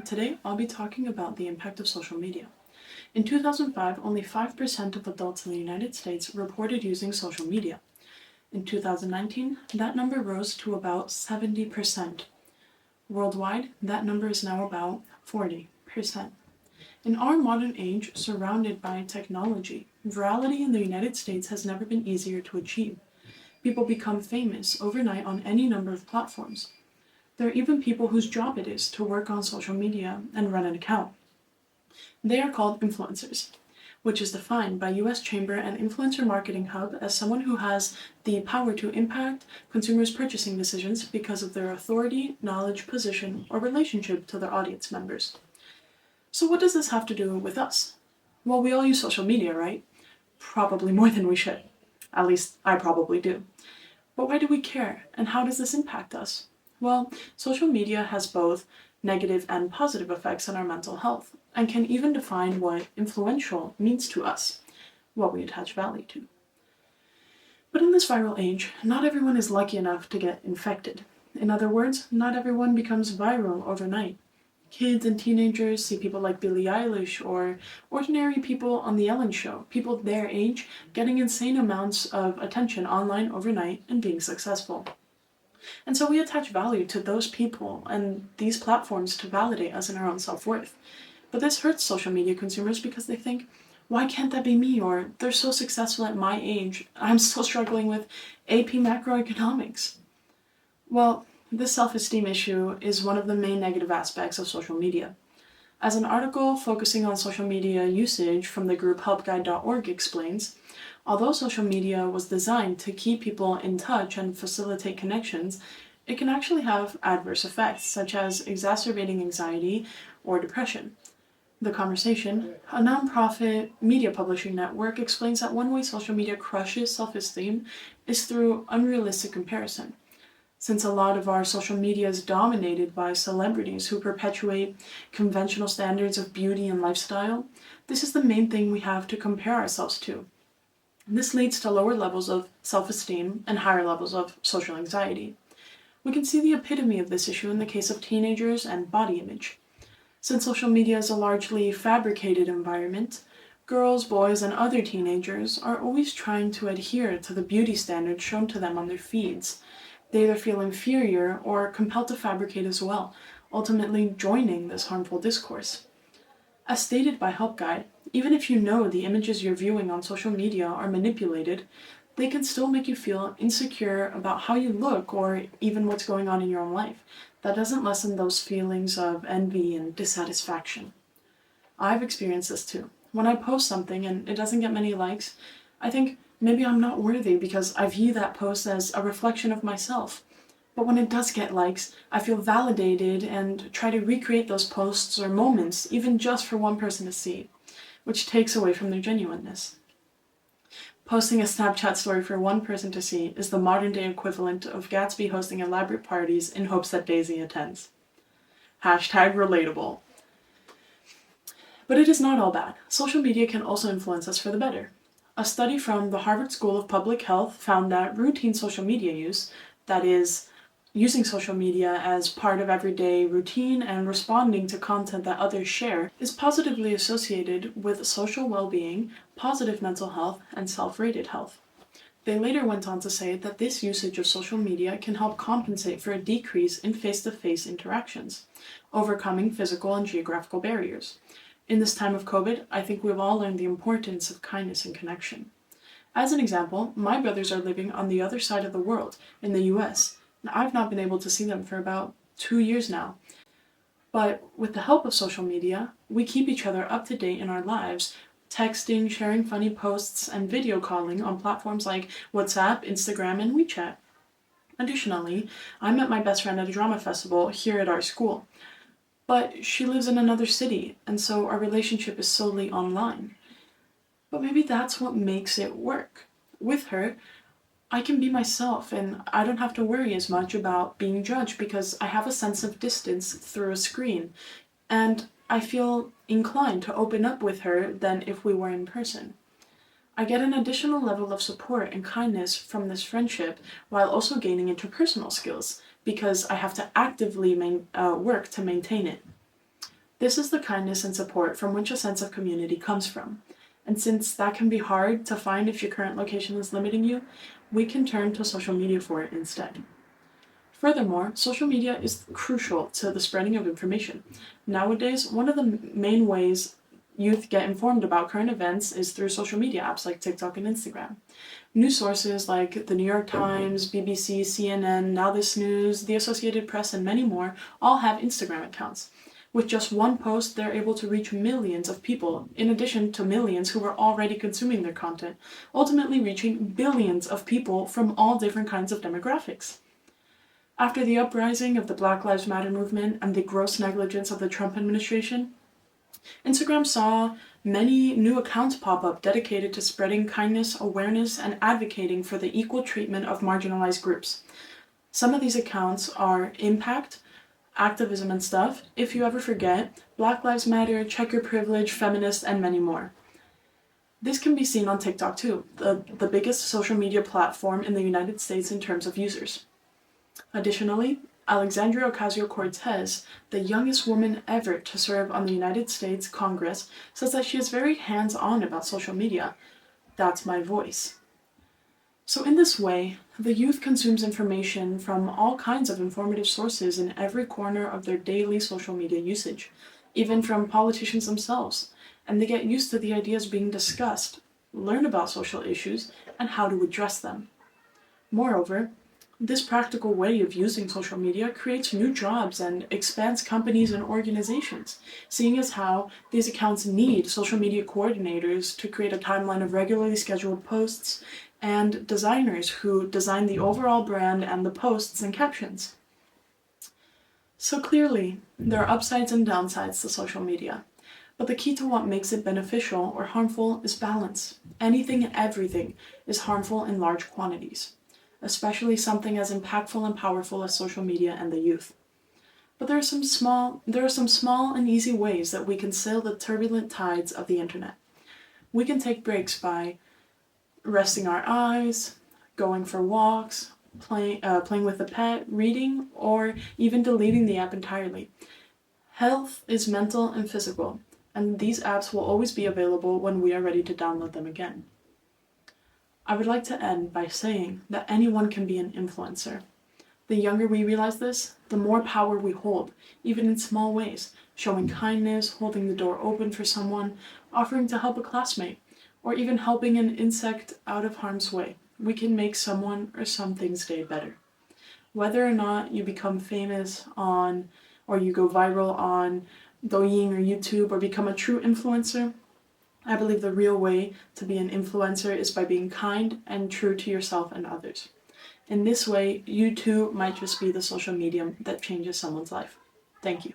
Today, I'll be talking about the impact of social media. In 2005, only 5% of adults in the United States reported using social media. In 2019, that number rose to about 70%. Worldwide, that number is now about 40%. In our modern age, surrounded by technology, virality in the United States has never been easier to achieve. People become famous overnight on any number of platforms. There are even people whose job it is to work on social media and run an account. They are called influencers, which is defined by US Chamber and Influencer Marketing Hub as someone who has the power to impact consumers' purchasing decisions because of their authority, knowledge, position, or relationship to their audience members. So what does this have to do with us? Well, we all use social media, right? Probably more than we should. At least I probably do. But why do we care, and how does this impact us? Well, social media has both negative and positive effects on our mental health, and can even define what influential means to us, what we attach value to. But in this viral age, not everyone is lucky enough to get infected. In other words, not everyone becomes viral overnight. Kids and teenagers see people like Billie Eilish or ordinary people on The Ellen Show, people their age, getting insane amounts of attention online overnight and being successful. And so we attach value to those people and these platforms to validate us in our own self-worth. But this hurts social media consumers because they think, why can't that be me? Or they're so successful at my age, I'm still struggling with AP macroeconomics. Well, this self-esteem issue is one of the main negative aspects of social media. As an article focusing on social media usage from the group helpguide.org explains, although social media was designed to keep people in touch and facilitate connections, it can actually have adverse effects, such as exacerbating anxiety or depression. The Conversation, a nonprofit media publishing network, explains that one way social media crushes self-esteem is through unrealistic comparison. Since a lot of our social media is dominated by celebrities who perpetuate conventional standards of beauty and lifestyle, this is the main thing we have to compare ourselves to. This leads to lower levels of self-esteem and higher levels of social anxiety. We can see the epitome of this issue in the case of teenagers and body image. Since social media is a largely fabricated environment, girls, boys, and other teenagers are always trying to adhere to the beauty standards shown to them on their feeds. They either feel inferior or compelled to fabricate as well, ultimately joining this harmful discourse. As stated by Help Guide, even if you know the images you're viewing on social media are manipulated, they can still make you feel insecure about how you look or even what's going on in your own life. That doesn't lessen those feelings of envy and dissatisfaction. I've experienced this too. When I post something and it doesn't get many likes, I think maybe I'm not worthy because I view that post as a reflection of myself. But when it does get likes, I feel validated and try to recreate those posts or moments, even just for one person to see, which takes away from their genuineness. Posting a Snapchat story for one person to see is the modern-day equivalent of Gatsby hosting elaborate parties in hopes that Daisy attends. #relatable. But it is not all bad. Social media can also influence us for the better. A study from the Harvard School of Public Health found that routine social media use, that is, using social media as part of everyday routine and responding to content that others share, is positively associated with social well-being, positive mental health, and self-rated health. They later went on to say that this usage of social media can help compensate for a decrease in face-to-face interactions, overcoming physical and geographical barriers. In this time of COVID, I think we've all learned the importance of kindness and connection. As an example, my brothers are living on the other side of the world, in the US, and I've not been able to see them for about 2 years now. But with the help of social media, we keep each other up to date in our lives, texting, sharing funny posts, and video calling on platforms like WhatsApp, Instagram, and WeChat. Additionally, I met my best friend at a drama festival here at our school. But she lives in another city, and so our relationship is solely online. But maybe that's what makes it work. With her, I can be myself, and I don't have to worry as much about being judged because I have a sense of distance through a screen, and I feel inclined to open up with her than if we were in person. I get an additional level of support and kindness from this friendship while also gaining interpersonal skills, because I have to actively work to maintain it. This is the kindness and support from which a sense of community comes from. And since that can be hard to find if your current location is limiting you, we can turn to social media for it instead. Furthermore, social media is crucial to the spreading of information. Nowadays, one of the main ways youth get informed about current events is through social media apps like TikTok and Instagram. News sources like the New York Times, BBC, CNN, Now This News, the Associated Press, and many more all have Instagram accounts. With just one post, they're able to reach millions of people, in addition to millions who are already consuming their content, ultimately reaching billions of people from all different kinds of demographics. After the uprising of the Black Lives Matter movement and the gross negligence of the Trump administration, Instagram saw many new accounts pop up dedicated to spreading kindness, awareness, and advocating for the equal treatment of marginalized groups. Some of these accounts are Impact, Activism and Stuff, If You Ever Forget, Black Lives Matter, Check Your Privilege, Feminist, and many more. This can be seen on TikTok too, the biggest social media platform in the United States in terms of users. Additionally, Alexandria Ocasio-Cortez, the youngest woman ever to serve on the United States Congress, says that she is very hands-on about social media. That's my voice. So in this way, the youth consumes information from all kinds of informative sources in every corner of their daily social media usage, even from politicians themselves, and they get used to the ideas being discussed, learn about social issues, and how to address them. Moreover, this practical way of using social media creates new jobs and expands companies and organizations, seeing as how these accounts need social media coordinators to create a timeline of regularly scheduled posts and designers who design the overall brand and the posts and captions. So clearly, there are upsides and downsides to social media, but the key to what makes it beneficial or harmful is balance. Anything and everything is harmful in large quantities, especially something as impactful and powerful as social media and the youth. But there are some small and easy ways that we can sail the turbulent tides of the internet. We can take breaks by resting our eyes, going for walks, playing with a pet, reading, or even deleting the app entirely. Health is mental and physical, and these apps will always be available when we are ready to download them again. I would like to end by saying that anyone can be an influencer. The younger we realize this, the more power we hold, even in small ways, showing kindness, holding the door open for someone, offering to help a classmate, or even helping an insect out of harm's way. We can make someone or something's day better. Whether or not you become famous on, or you go viral on Douyin or YouTube, or become a true influencer, I believe the real way to be an influencer is by being kind and true to yourself and others. In this way, you too might just be the social medium that changes someone's life. Thank you.